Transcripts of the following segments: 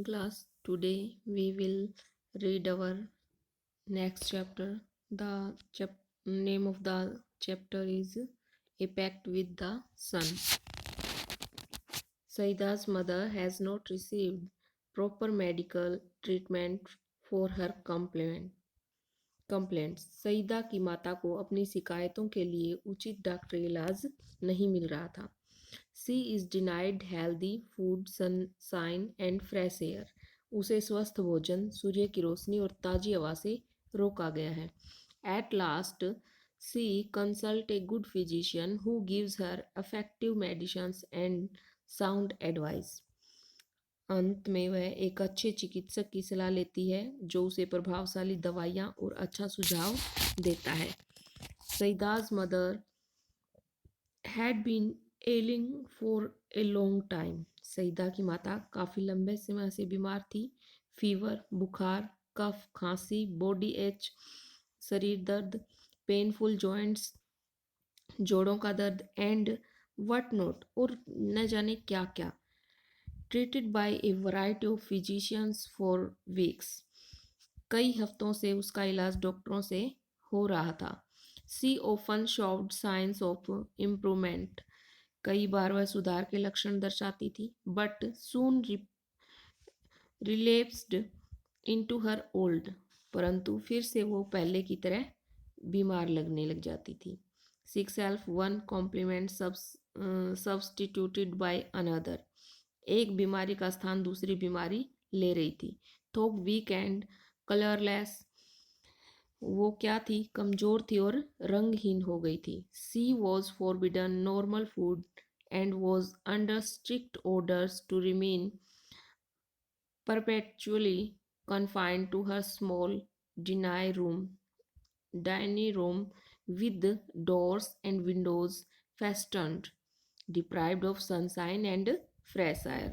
Class, today we will read our next chapter. The name of the chapter is A Pact with the Sun. Saida's mother has not received proper medical treatment for her complaints. Saeeda की माता को अपनी शिकायतों के लिए उचित डॉक्टरी इलाज नहीं मिल रहा था. She is denied healthy food, sunshine and fresh air. उसे स्वस्थ भोजन, सूर्य की रोशनी और ताज़ी हवा से रोका गया है. At last, she consult a good physician who gives her effective medicines and sound advice. अंत में वह एक अच्छे चिकित्सक की सलाह लेती है जो उसे प्रभावशाली दवाइयाँ और अच्छा सुझाव देता है. सईदा's mother had been ailing for a long time. Saeeda की माता काफ़ी लंबे समय से बीमार थी. फीवर, बुखार, कफ, खांसी, बॉडी एच, शरीर दर्द, पेनफुल जॉइंट्स, जोड़ों का दर्द एंड वट नॉट और न जाने क्या क्या. Treated by A variety of physicians for weeks. कई हफ्तों से उसका इलाज डॉक्टरों से हो रहा था. She often showed signs of improvement. कई बार वह सुधार के लक्षण दर्शाती थी. But soon relapsed into her old. परंतु फिर से वो पहले की तरह बीमार लगने लग जाती थी. Sick self one complement substituted by another. एक बीमारी का स्थान दूसरी बीमारी ले रही थी. थोक वीक एंड कलरलेस. वो क्या थी? कमजोर थी और रंगहीन हो गई थी. She was forbidden normal food and was under strict orders to remain perpetually confined to her small dining room with doors and windows fastened, deprived of sunshine and fresh air.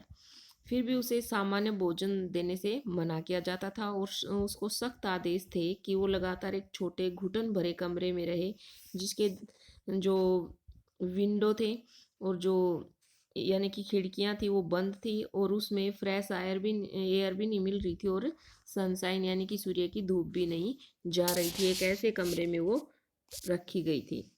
फिर भी उसे सामान्य भोजन देने से मना किया जाता था और उसको सख्त आदेश थे कि वो लगातार एक छोटे घुटन भरे कमरे में रहे जिसके जो विंडो थे और जो यानी कि खिड़कियां थी वो बंद थी और उसमें फ्रेश एयर भी नहीं मिल रही थी और सनशाइन यानी कि सूर्य की धूप भी नहीं जा रही थी. एक ऐसे कमरे में वो रखी गई थी.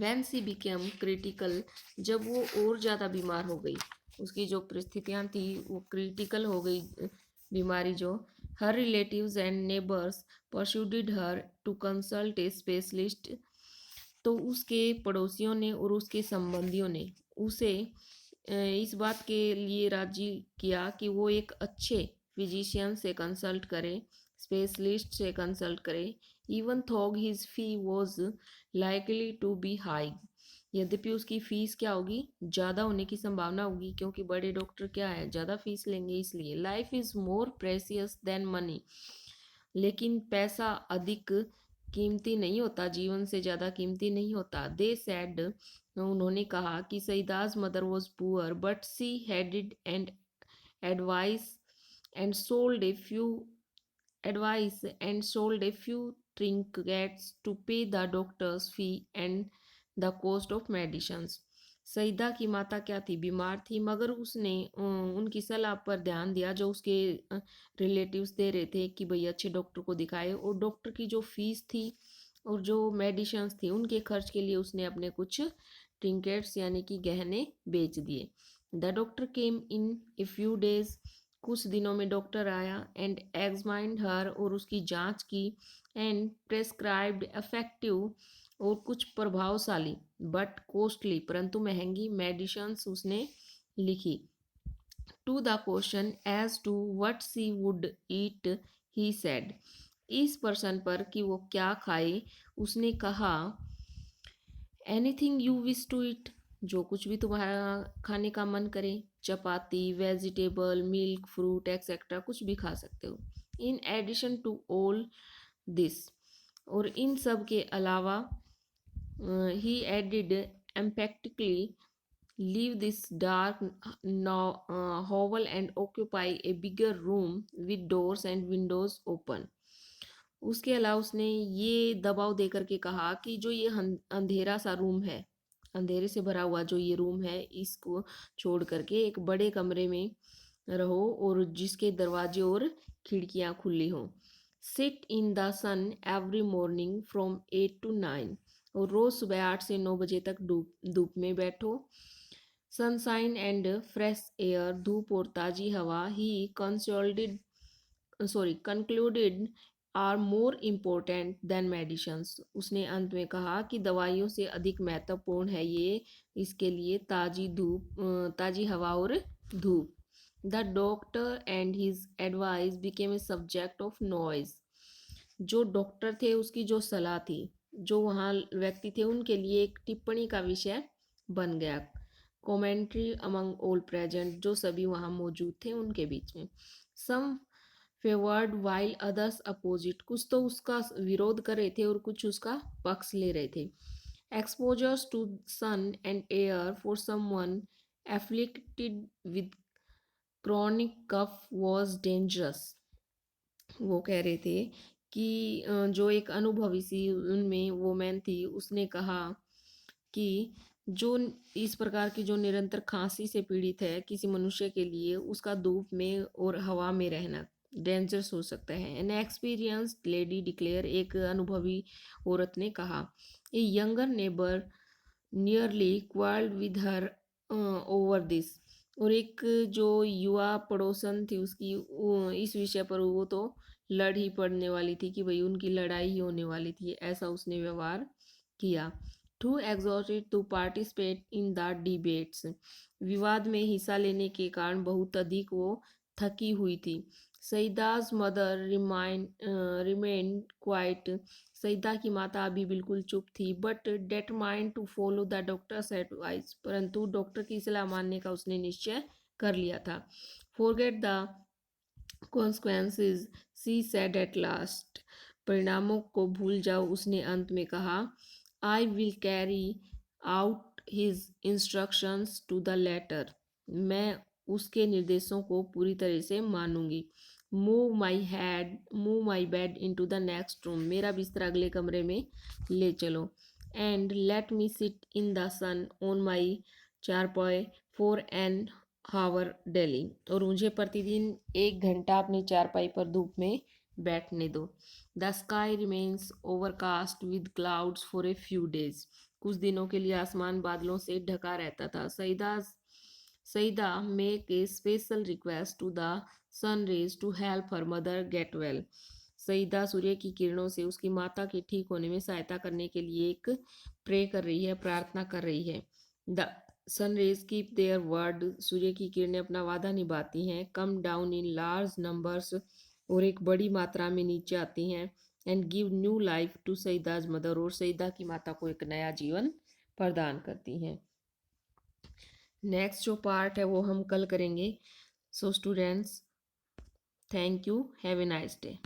When she became critical, जब वो और ज़्यादा बीमार हो गई, उसकी जो परिस्थितियाँ थी वो क्रिटिकल हो गई, बीमारी जो. her relatives and neighbors persuaded her to consult a specialist. तो उसके पड़ोसियों ने और उसके संबंधियों ने उसे इस बात के लिए राजी किया कि वो एक अच्छे फिजिशियन से कंसल्ट करे, स्पेशलिस्ट से कंसल्ट करे. Even though his fee was likely to be high. यद्यपि उसकी फ़ीस क्या होगी? ज़्यादा होने की संभावना होगी क्योंकि बड़े डॉक्टर क्या है, ज़्यादा फीस लेंगे इसलिए. Life is more precious than money. लेकिन पैसा अधिक कीमती नहीं होता, जीवन से ज़्यादा कीमती नहीं होता. They said. उन्होंने कहा कि Saeeda's mother was poor but she heeded and advice and sold a few trinkets to pay the doctor's fee and the cost of medicines. Saeeda की माता क्या थी? बीमार थी, मगर उसने उनकी सलाह पर ध्यान दिया जो उसके रिलेटिव्स दे रहे थे कि भाई अच्छे डॉक्टर को दिखाए, और डॉक्टर की जो फीस थी और जो मेडिसिन्स थी उनके खर्च के लिए उसने अपने कुछ ट्रिंकेट्स यानी कि गहने बेच दिए. The doctor came in a few days. कुछ दिनों में डॉक्टर आया एंड एग्जामाइंड हर और उसकी जांच की एंड प्रेस्क्राइब्ड इफेक्टिव और कुछ प्रभावशाली बट कॉस्टली परंतु महंगी मेडिसिन्स उसने लिखी. To the question as to what she would eat he said. इस प्रश्न पर कि वो क्या खाए उसने कहा, anything you wish to eat. जो कुछ भी तुम्हारा खाने का मन करे. Chapati, vegetable, milk, fruit etcetera कुछ भी खा सकते हो. In addition to all this. और इन सब के अलावा ही added emphatically leave this dark hovel and occupy a bigger room with doors and windows open. उसके अलावा उसने ये दबाव देकर के कहा कि जो ये अंधेरा सा रूम है, अंधेरे से भरा हुआ जो ये रूम है, इसको छोड़ करके एक बड़े कमरे में रहो और जिसके दरवाजे और खिड़कियां खुली हों। Sit in the sun every morning from 8 to 9, और रोज सुबह 8 से 9 बजे तक धूप में बैठो। सनसाइन एंड फ्रेश एयर, धूप और ताजी हवा ही concluded are more important than medicines. उसने अंत में कहा कि दवाइयों से अधिक महत्वपूर्ण है ये इसके लिए ताजी हवा और धूप। The doctor and his advice became a subject of noise. जो डॉक्टर थे उसकी जो सलाह थी, जो वहाँ व्यक्ति थे उनके लिए एक टिप्पणी का विषय बन गया। कॉमेंट्री अमंग ऑल प्रेजेंट, जो सभी वहाँ मौजूद थे उनके बीच में। सम फेवर्ड वाइल अदर्स अपोजिट, कुछ तो उसका विरोध कर रहे थे और कुछ उसका पक्ष ले रहे थे। Exposures to sun and air for someone afflicted with chronic cough was dangerous. वो कह रहे थे कि जो एक अनुभवी सी उनमें वोमेन थी, उसने कहा कि जो इस प्रकार की जो निरंतर खांसी से पीड़ित है किसी मनुष्य के लिए, उसका धूप में और हवा में रहना डेंजरस हो सकता है। एन एक्सपीरियंस्ड लेडी डिक्लेयर, एक अनुभवी औरत ने कहा। A younger neighbour nearly quarrelled with her over this, और एक जो युवा पड़ोसन थी उसकी इस विषय पर वो तो लड़ ही पड़ने वाली थी कि भाई उनकी लड़ाई ही होने वाली थी, ऐसा उसने व्यवहार किया। Too exhausted to participate in the debates, विवाद में हिस्सा लेने के कारण बहुत अधिक वो थकी हुई थी। सईदास मदर रिमेन्ड क्वाइट, सईदा की माता अभी बिल्कुल चुप थी, but determined to follow the doctor's advice, परंतु डॉक्टर की सलाह मानने का उसने निश्चय कर लिया था। Forget the consequences, she said at last, परिणामों को भूल जाओ, उसने अंत में कहा। I will carry out his instructions to the letter, मैं उसके निर्देशों को पूरी तरह से मानूंगी। Move my bed into the next room, मेरा बिस्तर अगले कमरे में ले चलो। And let me sit in the sun on my charpai for N hour daily, और मुझे प्रतिदिन 1 घंटा अपनी चारपाई पर धूप में बैठने दो। The sky remains overcast with clouds for a few days, कुछ दिनों के लिए आसमान बादलों से ढका रहता था। Saida make a special request to the sun rays to help her mother get well, Saida सूर्य की किरणों से उसकी माता के ठीक होने में सहायता करने के लिए एक प्रे कर रही है, प्रार्थना कर रही है। The sun rays keep their word, सूर्य की किरणें अपना वादा निभाती हैं। Come down in large numbers, और एक बड़ी मात्रा में नीचे आती हैं। And give new life to Saida's mother, और सईदा की माता को एक नया जीवन प्रदान करती हैं। नेक्स्ट जो पार्ट है वो हम कल करेंगे। So students, thank you, have a nice day.